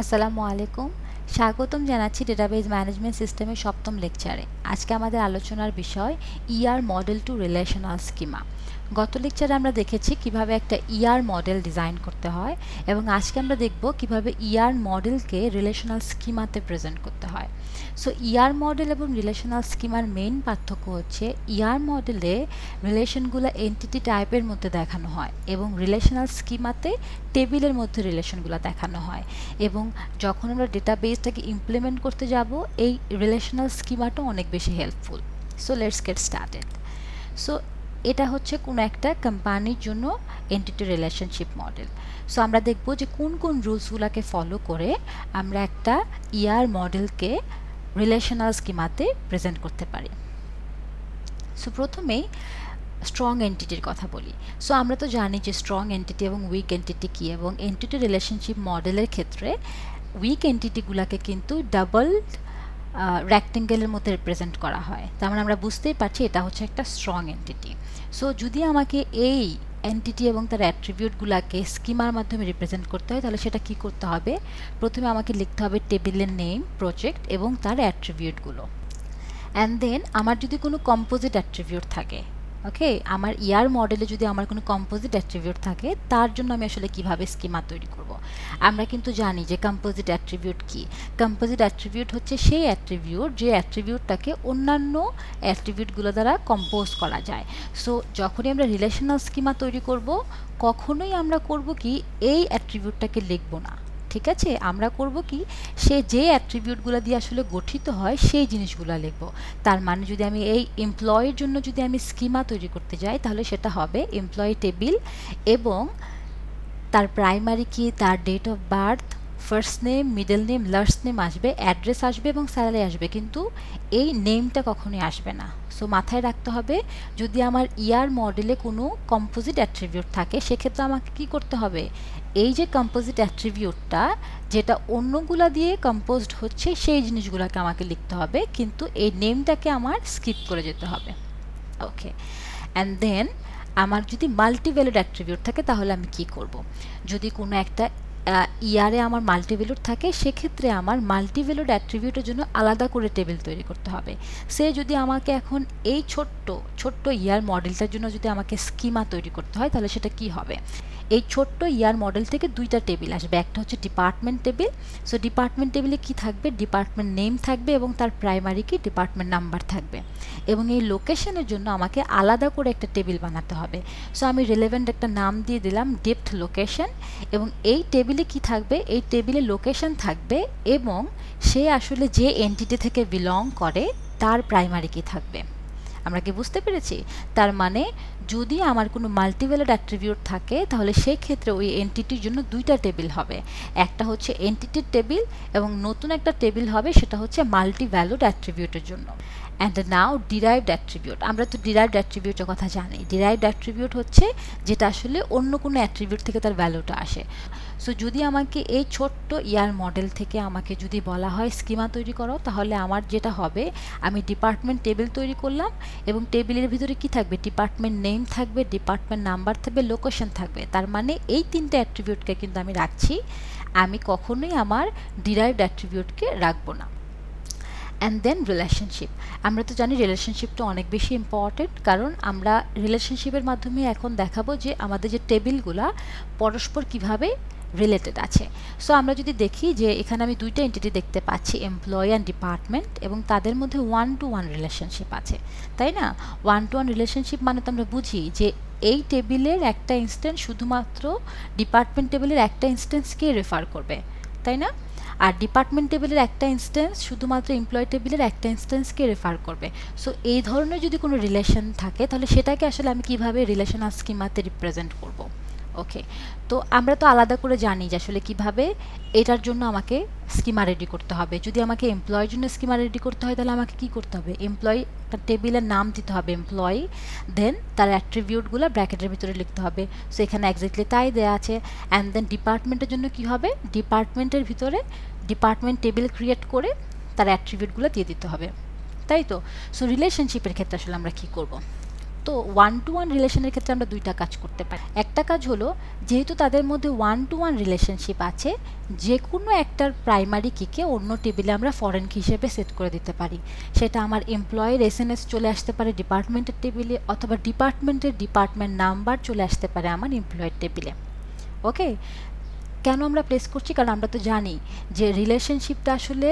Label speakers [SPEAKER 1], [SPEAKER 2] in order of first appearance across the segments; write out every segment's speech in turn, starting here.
[SPEAKER 1] আসসালামু আলাইকুম। স্বাগতম জানাচ্ছি ডেটাবেজ ম্যানেজমেন্ট সিস্টেমের সপ্তম লেকচারে। আজকে আমাদের আলোচনার বিষয় ER model to relational schema. গত লেকচারে আমরা দেখেছি কিভাবে একটা ইআর মডেল ডিজাইন করতে হয় এবং আজকে আমরা দেখব কিভাবে ইআর মডেলকে রিলেশনাল স্কিমাতে প্রেজেন্ট করতে হয়। সো ইআর মডেল এবং রিলেশনাল স্কিমার মেইন পার্থক্য হচ্ছে ইআর মডেলে রিলেশনগুলো এন্টিটি টাইপের মধ্যে দেখানো হয় এবং রিলেশনাল স্কিমাতে টেবিলের মধ্যে রিলেশনগুলো দেখানো হয় এবং যখন আমরা ডেটাবেসটাকে ইমপ্লিমেন্ট করতে যাব এই রিলেশনাল স্কিমাটা অনেক বেশি helpful. So let's get started. So এটা হচ্ছে কোনো একটা কোম্পানির জন্য এন্টিটি রিলেশনশিপ মডেল। সো আমরা দেখব যে কোন কোন রুলসগুলোকে ফলো করে আমরা একটা ইআর মডেলকে রিলেশনাল স্কিমাতে প্রেজেন্ট করতে পারি। সো প্রথমেই স্ট্রং এন্টিটির কথা বলি। সো আমরা তো জানি যে স্ট্রং এন্টিটি এবং উইক এন্টিটি কী, এবং এন্টিটি রিলেশনশিপ মডেলের ক্ষেত্রে উইক এন্টিটিগুলোকে কিন্তু ডাবল রেক্টেঙ্গেলের মধ্যে রিপ্রেজেন্ট করা হয়। তার মানে আমরা বুঝতেই পারছি এটা হচ্ছে একটা স্ট্রং এন্টিটি। সো যদি আমাকে এই এন্টিটি এবং তার অ্যাট্রিবিউটগুলোকে স্কিমার মাধ্যমে রিপ্রেজেন্ট করতে হয় তাহলে সেটা কি করতে হবে? প্রথমে আমাকে লিখতে হবে টেবিলের নেম, প্রজেক্ট এবং তার অ্যাট্রিবিউটগুলো। অ্যান্ড দেন আমার যদি কোনো কম্পোজিট অ্যাট্রিবিউট থাকে, ওকে, আমার ইয়ার মডেলে যদি আমার কোনো কম্পোজিট অ্যাট্রিবিউট থাকে তার জন্য আমি আসলে কিভাবে স্কিমা তৈরি করব। আমরা কিন্তু জানি যে কম্পোজিট অ্যাট্রিবিউট কি। কম্পোজিট অ্যাট্রিবিউট হচ্ছে সেই অ্যাট্রিবিউট যে অ্যাট্রিবিউটটাকে অন্যান্য অ্যাট্রিবিউটগুলো দ্বারা কম্পোজ করা যায়। সো যখনই আমরা রিলেশনাল স্কিমা তৈরি করব কখনোই আমরা করব কি এই অ্যাট্রিবিউটটাকে লিখব না, ঠিক আছে? আমরা করব কি সে যে অ্যাট্রিবিউটগুলো দিয়ে আসলে গঠিত হয় সেই জিনিসগুলো লিখব। তার মানে যদি আমি এই এমপ্লয়ির জন্য যদি আমি স্কিমা তৈরি করতে যাই তাহলে সেটা হবে এমপ্লয়ি টেবিল এবং তার প্রাইমারি কি, তার date of birth, first name, middle name, last name আসবে, অ্যাড্রেস আসবে এবং স্যালারি আসবে, কিন্তু এই নেমটা কখনোই আসবে না। সো মাথায় রাখতে হবে যদি আমার ইয়ার মডেলে কোনো কম্পোজিট অ্যাট্রিবিউট থাকে সেক্ষেত্রে আমাকে কি করতে হবে, এই যে কম্পোজিট অ্যাট্রিবিউটটা যেটা অন্যগুলা দিয়ে কম্পোজড হচ্ছে সেই জিনিসগুলোকে আমাকে লিখতে হবে, কিন্তু এই নেমটাকে আমার স্কিপ করে যেতে হবে। ওকে, অ্যান্ড দেন আমার যদি মাল্টিভ্যালুড অ্যাট্রিবিউট থাকে তাহলে আমি কি করব? যদি কোনো একটা ইয়ারে আমার মাল্টিভ্যালুড থাকে সেক্ষেত্রে আমার মাল্টিভ্যালুড অ্যাট্রিবিউটের জন্য আলাদা করে টেবিল তৈরি করতে হবে। সে যদি আমাকে এখন এই ছোট্ট ছোট্ট ইয়ার মডেলটার জন্য যদি আমাকে স্কিমা তৈরি করতে হয় তাহলে সেটা কি হবে? এই ছোট্ট ইয়ার মডেল থেকে দুইটা টেবিল আসবে, একটা হচ্ছে ডিপার্টমেন্ট টেবিল। সো ডিপার্টমেন্ট টেবিলে কি থাকবে? ডিপার্টমেন্ট নেম থাকবে এবং তার প্রাইমারি কি, ডিপার্টমেন্ট নাম্বার থাকবে। এবং এই লোকেশনের জন্য আমাকে আলাদা করে একটা টেবিল বানাতে হবে। সো আমি রিলেভেন্ট একটা নাম দিয়ে দিলাম ডেপ্থ লোকেশন, এবং এই টেবিলে কি থাকবে? এই টেবিলে লোকেশন থাকবে এবং সে আসলে যে এন্টিটি থেকে বিলং করে তার প্রাইমারি কি থাকবে। আমরা কি বুঝতে পেরেছি? তার মানে যদি আমার কোনো মাল্টিভ্যালুড অ্যাট্রিবিউট থাকে তাহলে সেই ক্ষেত্রে ওই এন্টিটির জন্য দুইটা টেবিল হবে, একটা হচ্ছে এন্টিটির টেবিল এবং নতুন একটা টেবিল হবে সেটা হচ্ছে মাল্টিভ্যালুড অ্যাট্রিবিউটের জন্য। And now derived attribute. আমরা তো ডিরাইভড অ্যাট্রিবিউটের কথা জানি। ডিরাইভড অ্যাট্রিবিউট হচ্ছে যেটা আসলে অন্য কোনো অ্যাট্রিবিউট থেকে তার ভ্যালুটা আসে। সো যদি আমাকে এই ছোট্ট ইয়ার মডেল থেকে আমাকে যদি বলা হয় স্কিমা তৈরি করো তাহলে আমার যেটা হবে, আমি ডিপার্টমেন্ট টেবিল তৈরি করলাম এবং টেবিলের ভিতরে কি থাকবে? ডিপার্টমেন্ট নেম থাকবে, ডিপার্টমেন্ট নাম্বার থাকবে, লোকেশন থাকবে। তার মানে এই তিনটে অ্যাট্রিবিউটকে কিন্তু আমি রাখছি, আমি কখনোই আমার ডিরাইভড অ্যাট্রিবিউটকে রাখবো না। And then relationship. আমরা তো জানি রিলেশনশিপটা অনেক বেশি ইম্পর্টেন্ট, কারণ আমরা রিলেশনশিপের মাধ্যমে এখন দেখাবো যে আমাদের যে টেবিলগুলা পরস্পর কিভাবে রিলেটেড আছে। সো আমরা যদি দেখি যে এখানে আমি দুইটা এন্টিটি দেখতে পাচ্ছি, এমপ্লয়ি অ্যান্ড ডিপার্টমেন্ট, এবং তাদের মধ্যে 1-to-1 রিলেশনশিপ আছে, তাই না? 1-to-1 রিলেশনশিপ মানে তো আমরা বুঝি যে এই টেবিলের একটা ইনস্ট্যান্স শুধুমাত্র ডিপার্টমেন্ট টেবিলের একটা ইনস্ট্যান্সকে রেফার করবে, তাই না? আর ডিপার্টমেন্ট টেবিলের একটা ইনস্ট্যান্স শুধুমাত্র এমপ্লয়ি টেবিলের একটা ইনস্ট্যান্সকে রেফার করবে। সো এই ধরনের যদি কোনো রিলেশন থাকে তাহলে সেটাকে আসলে আমি কিভাবে রিলেশনাল স্কিমাতে রিপ্রেজেন্ট করব? ওকে, তো আমরা তো আলাদা করে জানি যে আসলে কিভাবে এটার জন্য আমাকে স্কিমা রেডি করতে হবে। যদি আমাকে এমপ্লয়ের জন্য স্কিমা রেডি করতে হয় তাহলে আমাকে কি করতে হবে? এমপ্লয়ি তার টেবিলের নাম দিতে হবে এমপ্লয়ি, দেন তার অ্যাট্রিবিউটগুলো ব্র্যাকেটের ভিতরে লিখতে হবে। সো এখানে এক্স্যাক্টলি তাই দেওয়া আছে। অ্যান্ড দেন ডিপার্টমেন্টের জন্য কি হবে? ডিপার্টমেন্টের ভিতরে ডিপার্টমেন্ট টেবিল ক্রিয়েট করে তার অ্যাট্রিবিউটগুলো দিয়ে দিতে হবে, তাই তো? সো রিলেশনশিপের ক্ষেত্রে আসলে আমরা কি করব? তো ওয়ান টু ওয়ান রিলেশনের ক্ষেত্রে আমরা দুইটা কাজ করতে পারি। একটা কাজ হলো, যেহেতু তাদের মধ্যে ওয়ান টু ওয়ান রিলেশনশিপ আছে, যে কোনো একটার প্রাইমারি কিকে অন্য টেবিলে আমরা ফরেন কি হিসেবে সেট করে দিতে পারি। সেটা আমার এমপ্লয়ের এসএনএস চলে আসতে পারে ডিপার্টমেন্টের টেবিলে, অথবা ডিপার্টমেন্ট নাম্বার চলে আসতে পারে আমার এমপ্লয়ের টেবিলে। ওকে, কেন আমরা প্লেস করছি? কারণ আমরা তো জানি যে রিলেশনশিপটা আসলে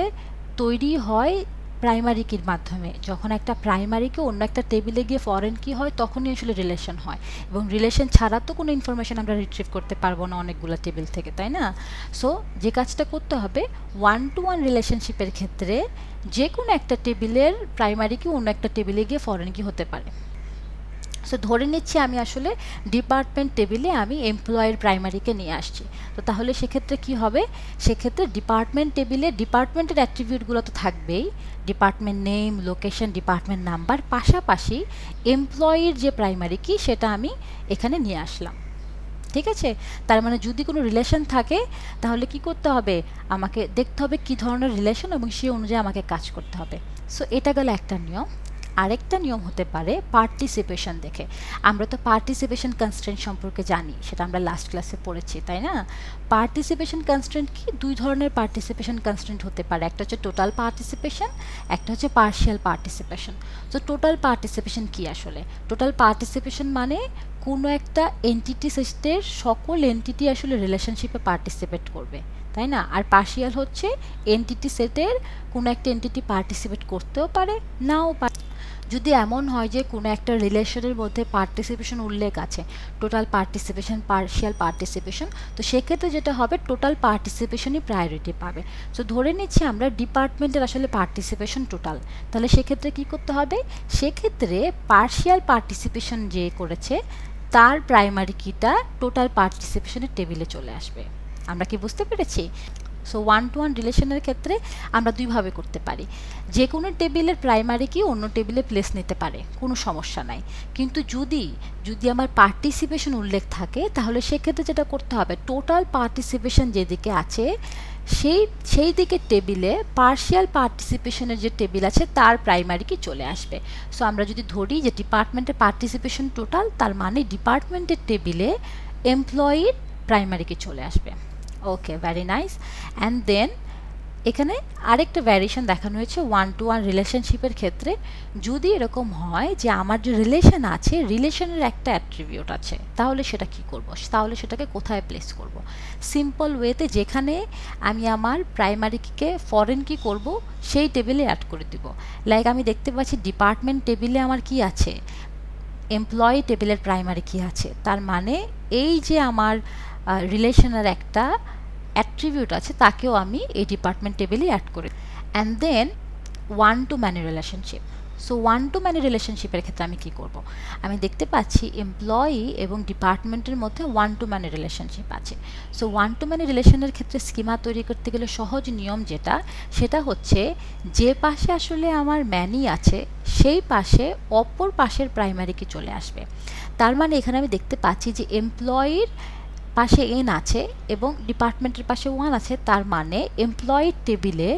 [SPEAKER 1] তৈরি হয় প্রাইমারি কির মাধ্যমে। যখন একটা প্রাইমারি কি অন্য একটা টেবিলে গিয়ে ফরেন কি হয়, তখনই আসলে রিলেশন হয়। এবং রিলেশন ছাড়া তো কোনো ইনফরমেশন আমরা রিট্রিভ করতে পারবো না অনেকগুলো টেবিল থেকে, তাই না? সো যে কাজটা করতে হবে, ওয়ান টু ওয়ান রিলেশনশিপের ক্ষেত্রে যে কোনো একটা টেবিলের প্রাইমারি কি অন্য একটা টেবিলে গিয়ে ফরেন কি হতে পারে। সো ধরে নিচ্ছি আমি আসলে ডিপার্টমেন্ট টেবিলে আমি এমপ্লয়ের প্রাইমারিকে নিয়ে আসছি। তো তাহলে সেক্ষেত্রে কি হবে? সেক্ষেত্রে ডিপার্টমেন্ট টেবিলে ডিপার্টমেন্টের অ্যাট্রিবিউটগুলো তো থাকবেই, department name, location, department number, পাশাপাশি এমপ্লয়ির যে প্রাইমারি কি সেটা আমি এখানে নিয়ে আসলাম। ঠিক আছে? তার মানে যদি কোনো রিলেশন থাকে তাহলে কি করতে হবে? আমাকে দেখতে হবে কী ধরনের রিলেশন এবং সেই অনুযায়ী আমাকে কাজ করতে হবে। সো এটা গেল একটা নিয়ম। আরেকটা নিয়ম হতে পারে পার্টিসিপেশন দেখে। আমরা তো পার্টিসিপেশন কনস্ট্রেন্ট সম্পর্কে জানি, সেটা আমরা লাস্ট ক্লাসে পড়েছি, তাই না? পার্টিসিপেশন কনস্ট্রেন্ট কি? দুই ধরনের পার্টিসিপেশন কনস্ট্রেন্ট হতে পারে, একটা হচ্ছে টোটাল পার্টিসিপেশন, একটা হচ্ছে পার্শিয়াল পার্টিসিপেশন। তো টোটাল পার্টিসিপেশন কি আসলে? টোটাল পার্টিসিপেশন মানে কোনো একটা এন্টিটি সেটের সকল এন্টিটি আসলে রিলেশনশিপে পার্টিসিপেট করবে, তাই না? আর পার্শিয়াল হচ্ছে এন্টিটি সেটের কোনো একটা এন্টিটি পার্টিসিপেট করতেও পারে, নাও পারে। যদি এমন হয় যে কোনো একটা রিলেশনের মধ্যে পার্টিসিপেশন উল্লেখ আছে, টোটাল পার্টিসিপেশন, পার্শিয়াল পার্টিসিপেশন, তো সেক্ষেত্রে যেটা হবে টোটাল পার্টিসিপেশনই প্রায়োরিটি পাবে। সো ধরে নিচ্ছি আমরা ডিপার্টমেন্টের আসলে পার্টিসিপেশন টোটাল, তাহলে সেক্ষেত্রে কি করতে হবে? সেক্ষেত্রে পার্শিয়াল পার্টিসিপেশন যে করেছে তার প্রাইমারি কিটা টোটাল পার্টিসিপেশনের টেবিলে চলে আসবে। আমরা কি বুঝতে পেরেছি? সো ওয়ান টু ওয়ান রিলেশনের ক্ষেত্রে আমরা দুইভাবে করতে পারি। যে কোনো টেবিলের প্রাইমারি কি অন্য টেবিলে প্লেস নিতে পারে, কোনো সমস্যা নাই। কিন্তু যদি আমার পার্টিসিপেশন উল্লেখ থাকে তাহলে সেক্ষেত্রে যেটা করতে হবে, টোটাল পার্টিসিপেশন যেদিকে আছে সেই দিকের টেবিলে পার্শিয়াল পার্টিসিপেশনের যে টেবিল আছে তার প্রাইমারি কি চলে আসবে। সো আমরা যদি ধরি যে ডিপার্টমেন্টের পার্টিসিপেশন টোটাল, তার মানে ডিপার্টমেন্টের টেবিলে এমপ্লয়ির প্রাইমারি কি চলে আসবে। ওকে, ভেরি নাইস। অ্যান্ড দেন এখানে আরেকটা ভ্যারিয়েশন দেখানো হয়েছে ওয়ান টু ওয়ান রিলেশনশিপের ক্ষেত্রে। যদি এরকম হয় যে আমার যে রিলেশন আছে, রিলেশনের একটা অ্যাট্রিবিউট আছে, তাহলে সেটা কি করব? তাহলে সেটাকে কোথায় প্লেস করব? সিম্পল ওয়েতে যেখানে আমি আমার প্রাইমারি কিকে ফরেন কি করব সেই টেবিলে অ্যাড করে দিব। লাইক আমি দেখতে পাচ্ছি ডিপার্টমেন্ট টেবিলে আমার কি আছে, এমপ্লয়ি টেবিলের প্রাইমারি কি আছে, তার মানে এই যে আমার রিলেশনের একটা অ্যাট্রিবিউট আছে তাকেও আমি এই ডিপার্টমেন্ট টেবিলে অ্যাড করি। And then one to many relationship. So one to many রিলেশনশিপের ক্ষেত্রে আমি কি করব? আমি দেখতে পাচ্ছি এমপ্লয়ি এবং ডিপার্টমেন্টের মধ্যে ওয়ান টু ম্যানি রিলেশনশিপ আছে। সো ওয়ান টু ম্যানি রিলেশনের ক্ষেত্রে স্কিমা তৈরি করতে গেলে সহজ নিয়ম যেটা, সেটা হচ্ছে যে পাশে আসলে আমার ম্যানি আছে সেই পাশে অপর পাশের প্রাইমারি কি চলে আসবে। তার মানে এখানে আমি দেখতে পাচ্ছি যে এমপ্লয়ির পাশে এন আছে এবং ডিপার্টমেন্টের পাশে ওয়ান আছে, তার মানে এমপ্লয়ির টেবিলে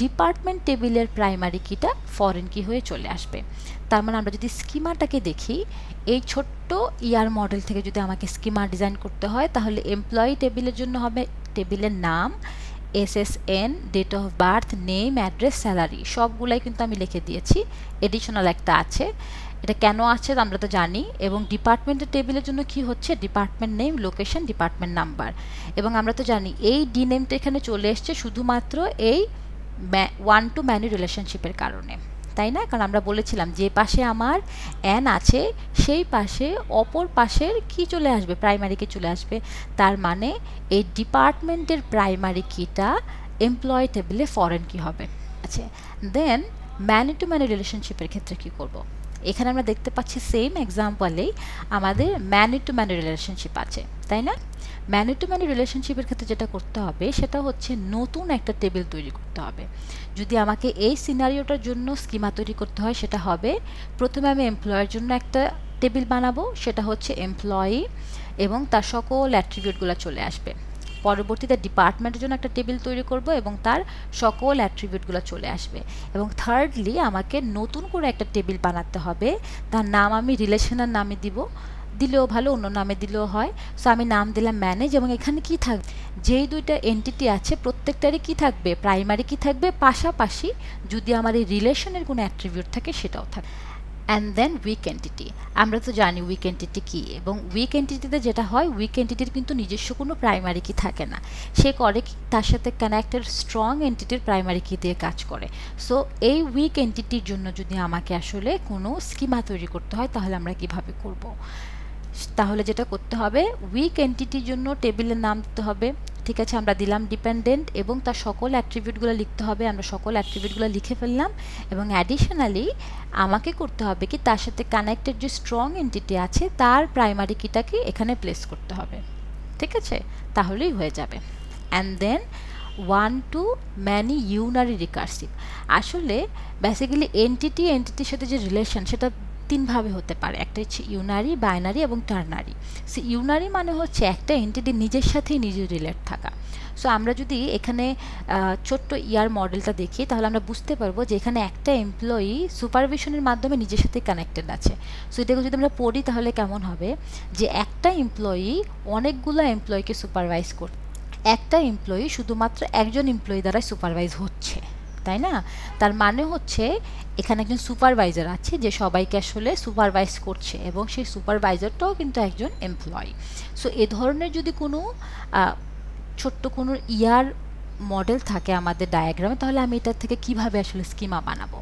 [SPEAKER 1] ডিপার্টমেন্ট টেবিলের প্রাইমারি কিটা ফরেন কি হয়ে চলে আসবে। তার মানে আমরা যদি স্কিমাটাকে দেখি, এই ছোট্ট ইয়ার মডেল থেকে যদি আমাকে স্কিমা ডিজাইন করতে হয়, তাহলে এমপ্লয়ি টেবিলের জন্য হবে টেবিলের নাম, SSN, date of birth, name, address, salary, সবগুলাই কিন্তু আমি লিখে দিয়েছি। এডিশনাল একটা আছে, এটা কেন আছে আমরা তো জানি। এবং ডিপার্টমেন্টের টেবিলের জন্য কি হচ্ছে, department name, location, department number. এবং আমরা তো জানি এই ডি নেমটা এখানে চলে এসছে শুধুমাত্র এই ওয়ান টু ম্যানি রিলেশনশিপের কারণে, তাই না? কারণ আমরা বলেছিলাম যে পাশে আমার অ্যান আছে সেই পাশে অপর পাশের কি চলে আসবে, প্রাইমারি কি চলে আসবে। তার মানে এই ডিপার্টমেন্টের প্রাইমারি কিটা এমপ্লয়ি টেবিলে ফরেন কি হবে। আচ্ছা, দেন ম্যানি টু ম্যানি রিলেশনশিপের ক্ষেত্রে কি করব? এখানে আমরা দেখতে পাচ্ছি সেম এক্সাম্পলেই আমাদের ম্যানি টু ম্যানি রিলেশনশিপ আছে, তাই না? ম্যানি টু ম্যানি রিলেশনশিপের ক্ষেত্রে যেটা করতে হবে সেটা হচ্ছে নতুন একটা টেবিল তৈরি করতে হবে। যদি আমাকে এই সিনারিওটার জন্য স্কিমা তৈরি করতে হয়, সেটা হবে প্রথমে আমি এমপ্লয়ের জন্য একটা টেবিল বানাবো, সেটা হচ্ছে এমপ্লয়ি এবং তার সকল অ্যাট্রিবিউটগুলো চলে আসবে। পরবর্তীতে ডিপার্টমেন্টের জন্য একটা টেবিল তৈরি করব এবং তার সকল অ্যাট্রিবিউটগুলো চলে আসবে। এবং থার্ডলি আমাকে নতুন করে একটা টেবিল বানাতে হবে, তার নাম আমি রিলেশনাল নামে দিলেও ভালো, অন্য নামে দিলেও হয়। সো আমি নাম দিলাম ম্যানেজ, এবং এখানে কি থাকবে, যেই দুইটা এন্টিটি আছে প্রত্যেকটারই কি থাকবে, প্রাইমারি কি থাকবে, পাশাপাশি যদি আমার এই রিলেশনের কোনো অ্যাট্রিবিউট থাকে সেটাও থাকবে। অ্যান্ড দেন উইক এন্টিটি, আমরা তো জানি উইক এন্টিটি কী, এবং উইক এন্টিটিতে যেটা হয়, উইক এন্টিটির কিন্তু নিজস্ব কোনো প্রাইমারি কি থাকে না, সে করে কি তার সাথে কানেক্টেড স্ট্রং এন্টিটির প্রাইমারি কি দিয়ে কাজ করে। সো এই উইক এন্টিটির জন্য যদি আমাকে আসলে কোনো স্কিমা তৈরি করতে হয় তাহলে আমরা কিভাবে করব? তাহলে যেটা করতে হবে, উইক এন্টিটির জন্য টেবিলের নাম দিতে হবে। ঠিক আছে, আমরা দিলাম ডিপেন্ডেন্ট এবং তার সকল অ্যাট্রিবিউটগুলো লিখতে হবে। আমরা সকল অ্যাট্রিবিউটগুলো লিখে ফেললাম, এবং অ্যাডিশনালি আমাকে করতে হবে কি তার সাথে কানেক্টেড যে স্ট্রং এন্টিটি আছে তার প্রাইমারি কিটাকে এখানে প্লেস করতে হবে। ঠিক আছে, তাহলেই হয়ে যাবে। And then one to many unary recursive. আসলে বেসিক্যালি এন্টিটির সাথে যে রিলেশন সেটা তিনভাবে হতে পারে, একটা হচ্ছে ইউনারি, বাইনারি এবং টার্নারি। সো ইউনারি মানে হচ্ছে একটা এন্টিটি নিজের সাথেই নিজে রিলেট থাকা। সো আমরা যদি এখানে ছোট্ট মডেলটা দেখি তাহলে আমরা বুঝতে পারবো যে এখানে একটা এমপ্লয়ি সুপারভিশনের মাধ্যমে নিজের সাথে কানেক্টেড আছে। সো এটাকে যদি আমরা পড়ি তাহলে কেমন হবে, যে একটা এমপ্লয়ি অনেকগুলো এমপ্লয়িকে সুপারভাইজ করছে, একটা এমপ্লয়ি শুধুমাত্র একজন এমপ্লয়ি দ্বারা সুপারভাইজ হচ্ছে, তাই না? তার মানে হচ্ছে এখানে একজন সুপারভাইজার আছে যে সবাইকে আসলে সুপারভাইজ করছে, এবং সেই সুপারভাইজারটাও কিন্তু একজন এমপ্লয়ি। সো এ ধরনের যদি কোনো ছোট্ট কোনো মডেল থাকে আমাদের ডায়াগ্রামে, তাহলে আমি এটার থেকে কিভাবে আসলে স্কিমা বানাবো?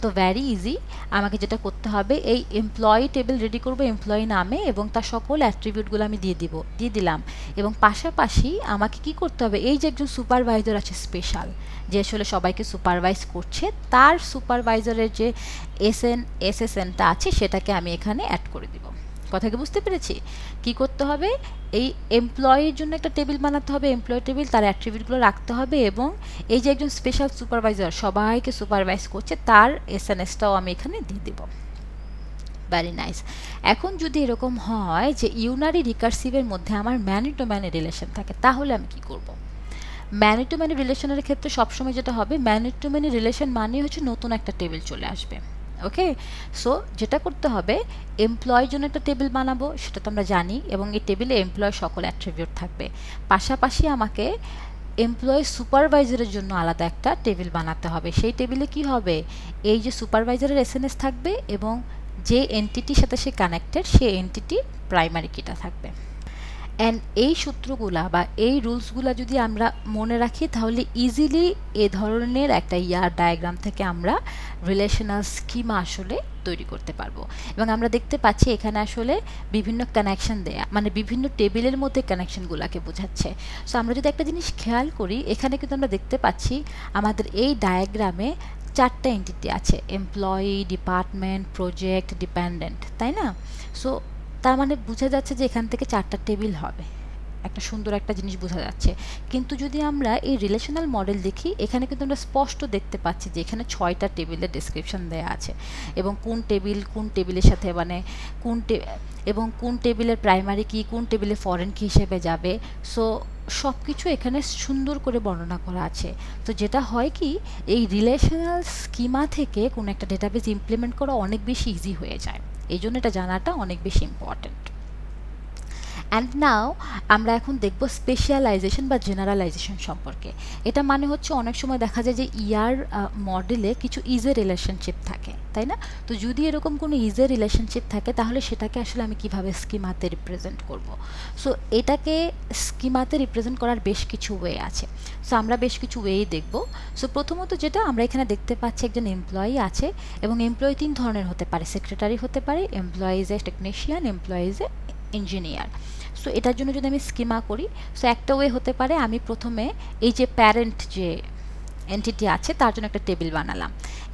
[SPEAKER 1] তো ভ্যারি ইজি, আমাকে যেটা করতে হবে, এই এমপ্লয়ি টেবিল রেডি করব এমপ্লয়ি নামে, এবং তার সকল অ্যাট্রিবিউটগুলো আমি দিয়ে দিলাম। এবং পাশাপাশি আমাকে কি করতে হবে, এই যে একজন সুপারভাইজার আছে স্পেশাল, যে আসলে সবাইকে সুপারভাইজ করছে, তার সুপারভাইজারের যে এসএসএনটা আছে সেটাকে আমি এখানে অ্যাড করে দিব। কথা কি বুঝতে পেরেছি? কি করতে হবে, এই এমপ্লয়ির জন্য একটা টেবিল বানাতে হবে, এমপ্লয়ি টেবিল, তার অ্যাট্রিবিউটগুলো রাখতে হবে, এবং এই যে একজন স্পেশাল সুপারভাইজার সবাইকে সুপারভাইজ করছে তার এসএনএসটাও আমি এখানে দিয়ে দেব। Very nice. এখন যদি এরকম হয় যে ইউনারি রিকার্সিভের মধ্যে আমার ম্যানি টু ম্যানি রিলেশন থাকে, তাহলে আমি কি করব? ম্যানি টু ম্যানি রিলেশনের ক্ষেত্রে সবসময় যেটা হবে, ম্যানি টু ম্যানি রিলেশন মানে হচ্ছে নতুন একটা টেবিল চলে আসবে। ওকে, সো যেটা করতে হবে, এমপ্লয়ের জন্য একটা টেবিল বানাবো, সেটা তো আমরা জানি, এবং এই টেবিলে এমপ্লয়ের সকল অ্যাট্রিবিউট থাকবে। পাশাপাশি আমাকে এমপ্লয়ি সুপারভাইজারের জন্য আলাদা একটা টেবিল বানাতে হবে। সেই টেবিলে কি হবে, এই যে সুপারভাইজারের এসএনএস থাকবে, এবং যে এন্টিটির সাথে সে কানেক্টেড সেই এন্টিটি প্রাইমারি কিটা থাকবে। অ্যান্ড এই সূত্রগুলা বা এই রুলসগুলা যদি আমরা মনে রাখি তাহলে ইজিলি এ ধরনের একটা ডায়াগ্রাম থেকে আমরা রিলেশনাল স্কিমা আসলে তৈরি করতে পারবো। এবং আমরা দেখতে পাচ্ছি এখানে আসলে বিভিন্ন কানেকশন দেয়া, মানে বিভিন্ন টেবিলের মধ্যে কানেকশনগুলোকে বোঝাচ্ছে। সো আমরা যদি একটা জিনিস খেয়াল করি, এখানে কিন্তু আমরা দেখতে পাচ্ছি আমাদের এই ডায়াগ্রামে চারটা এন্টিটি আছে, এমপ্লয়ি, ডিপার্টমেন্ট, প্রজেক্ট, ডিপেন্ডেন্ট, তাই না? সো তার মানে বোঝা যাচ্ছে যে এখান থেকে চারটা টেবিল হবে, একটা সুন্দর একটা জিনিস বোঝা যাচ্ছে। কিন্তু যদি আমরা এই রিলেশনাল মডেল দেখি, এখানে কিন্তু আমরা স্পষ্ট দেখতে পাচ্ছি যে এখানে 6টা টেবিলের ডেসক্রিপশন দেয়া আছে, এবং কোন টেবিলের সাথে মানে কোন টেবিলের প্রাইমারি কি, কোন টেবিলে ফরেন কি হিসেবে যাবে। সো সব কিছু এখানে সুন্দর করে বর্ণনা করা আছে। তো যেটা হয় কি, এই রিলেশনাল স্কিমা থেকে কোনো একটা ডেটাবেস ইমপ্লিমেন্ট করা অনেক বেশি ইজি হয়ে যায়, এই জন্য এটা জানাটা অনেক বেশি ইম্পর্ট্যান্ট। অ্যান্ড নাও আমরা এখন দেখব স্পেশালাইজেশন বা জেনারেলাইজেশন সম্পর্কে। এটা মানে হচ্ছে অনেক সময় দেখা যায় যে মডেলে কিছু ইজে রিলেশনশিপ থাকে, তাই না? তো যদি এরকম কোনো ইজে রিলেশনশিপ থাকে তাহলে সেটাকে আসলে আমি কিভাবে স্কিমাতে রিপ্রেজেন্ট করব? সো এটাকে স্কিমাতে রিপ্রেজেন্ট করার বেশ কিছু ওয়ে আছে। সো আমরা বেশ কিছু ওয়েই দেখব। সো প্রথমত যেটা আমরা এখানে দেখতে পাচ্ছি, একজন এমপ্লয়ি আছে, এবং এমপ্লয়ি 3 ধরনের হতে পারে, সেক্রেটারি হতে পারে, employee is a technician, employee is a engineer. So এটার জন্য যদি আমি স্কিমা করি, সো একটা ওয়ে হতে পারে, আমি প্রথমে এই যে প্যারেন্ট যে এন্টিটি আছে তার জন্য একটা টেবিল বানালাম,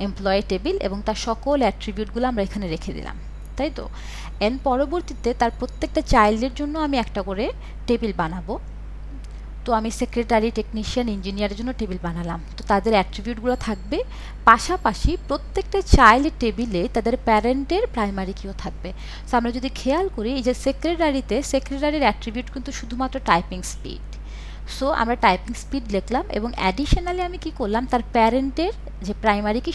[SPEAKER 1] এমপ্লয়ি টেবিল, এবং তার সকল অ্যাট্রিবিউটগুলো আমরা এখানে রেখে দিলাম, তাই তো? এন্ড পরবর্তীতে তার প্রত্যেকটা চাইল্ডের জন্য আমি একটা করে টেবিল বানাবো। তো আমি সেক্রেটারি, টেকনিশিয়ান, ইঞ্জিনিয়ারের জন্য টেবিল বানালাম, তো তাদের অ্যাট্রিবিউটগুলো থাকবে। পাশাপাশি প্রত্যেকটা চাইল্ড টেবিলে তাদের প্যারেন্টের প্রাইমারি কিও থাকবে। সো আমরা যদি খেয়াল করি, এই যে সেক্রেটারির অ্যাট্রিবিউট কিন্তু শুধুমাত্র টাইপিং স্পিড। সো আমরা টাইপিং স্পিড লিখলাম এবং অ্যাডিশনালি আমি কি করলাম, তার প্যারেন্টের যে প্রাইমারি কি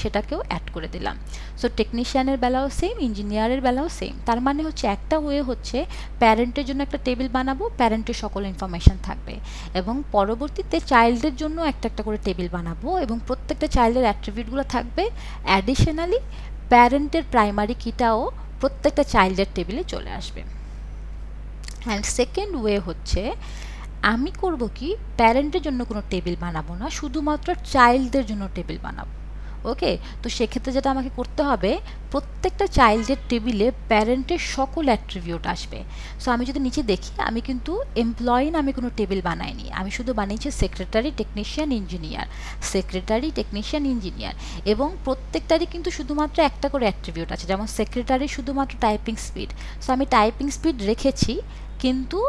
[SPEAKER 1] সেটাকেও অ্যাড করে দিলাম। সো টেকনিশিয়ানের বেলাও সেম, ইঞ্জিনিয়ারের বেলাও সেম। তার মানে হচ্ছে একটা ওয়ে হচ্ছে প্যারেন্টের জন্য একটা টেবিল বানাবো, প্যারেন্টের সকল ইনফরমেশান থাকবে, এবং পরবর্তীতে চাইল্ডের জন্য একটা একটা করে টেবিল বানাবো এবং প্রত্যেকটা চাইল্ডের অ্যাট্রিবিউটগুলো থাকবে। অ্যাডিশনালি প্যারেন্টের প্রাইমারি কিটাও প্রত্যেকটা চাইল্ডের টেবিলে চলে আসবে। অ্যান্ড সেকেন্ড ওয়ে হচ্ছে আমি করব কি, প্যারেন্টের জন্য কোনো টেবিল বানাবো না, শুধুমাত্র চাইল্ডদের জন্য টেবিল বানাবো। ওকে, তো সেক্ষেত্রে যেটা আমাকে করতে হবে, প্রত্যেকটা চাইল্ডের টেবিলে প্যারেন্টের সকল অ্যাট্রিবিউট আসবে। সো আমি যদি নিচে দেখি, আমি কিন্তু এমপ্লয়ি নামে কোনো টেবিল বানাইনি, আমি শুধু বানিয়েছি secretary, technician, engineer, secretary, technician, engineer, এবং প্রত্যেকটারই কিন্তু শুধুমাত্র একটা করে অ্যাট্রিবিউট আছে। যেমন সেক্রেটারি শুধুমাত্র টাইপিং স্পিড, সো আমি টাইপিং স্পিড রেখেছি, কিন্তু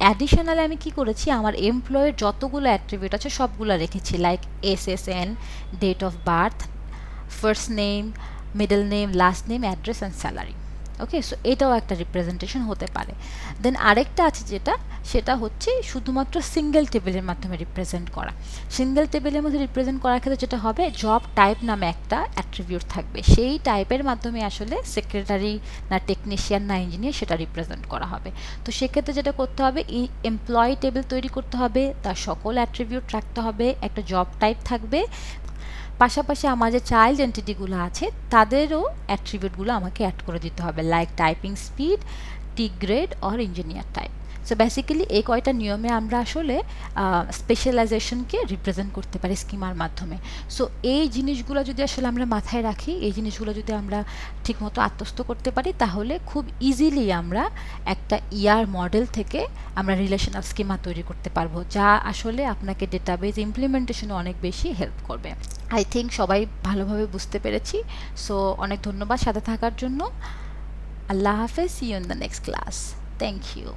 [SPEAKER 1] অ্যাডিশনালি আমি কি করেছি, আমার এমপ্লয়ের যতগুলো অ্যাট্রিবিউট আছে সবগুলো রেখেছি, like SSN, date of birth, first name, middle name, last name, address and salary. Okay, so এটাও একটা রিপ্রেজেন্টেশন হতে পারে। দেন আরেকটা আছে সেটা হচ্ছে শুধুমাত্র সিঙ্গেল টেবিলের মাধ্যমে রিপ্রেজেন্ট করা। সিঙ্গেল টেবিলের মধ্যে রিপ্রেজেন্ট করার ক্ষেত্রে যেটা হবে, জব টাইপ নামে একটা অ্যাট্রিবিউট থাকবে, সেই টাইপের মাধ্যমে আসলে সেক্রেটারি না টেকনিশিয়ান না ইঞ্জিনিয়ার সেটা রিপ্রেজেন্ট করা হবে। তো সেক্ষেত্রে যেটা করতে হবে, এমপ্লয়ি টেবিল তৈরি করতে হবে, তার সকল অ্যাট্রিবিউট রাখতে হবে, একটা জব টাইপ থাকবে, পাশাপাশি আমার যে চাইল্ড এন্টিটিগুলো আছে তাদেরও অ্যাট্রিবিউটগুলো আমাকে অ্যাড করে দিতে হবে, like typing speed, T grade or engineer type. So basically এই কয়টা নিয়মে আমরা আসলে স্পেশালাইজেশনকে রিপ্রেজেন্ট করতে পারি স্কিমার মাধ্যমে। সো এই জিনিসগুলো যদি আসলে আমরা মাথায় রাখি, এই জিনিসগুলো যদি আমরা ঠিকমতো আত্মস্থ করতে পারি, তাহলে খুব ইজিলি আমরা একটা ইয়ার মডেল থেকে আমরা রিলেশনাল স্কিমা তৈরি করতে পারবো, যা আসলে আপনাকে ডেটাবেজ ইমপ্লিমেন্টেশনে অনেক বেশি হেল্প করবে। আই থিঙ্ক সবাই ভালোভাবে বুঝতে পেরেছি। সো অনেক ধন্যবাদ সাথে থাকার জন্য। আল্লাহ হাফেজ, see you in the next class. Thank you.